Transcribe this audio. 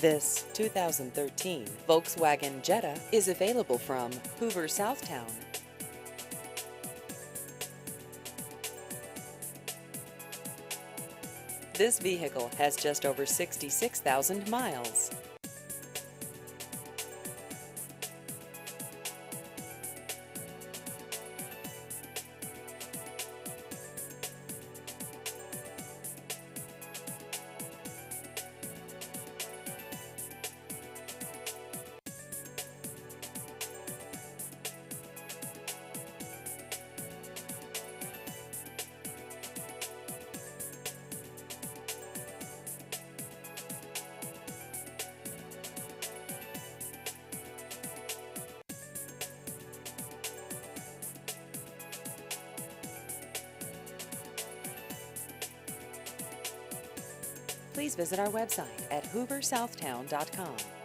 This 2013 Volkswagen Jetta is available from Hoover Southtown. This vehicle has just over 66,000 miles. Please visit our website at hooversouthtown.com.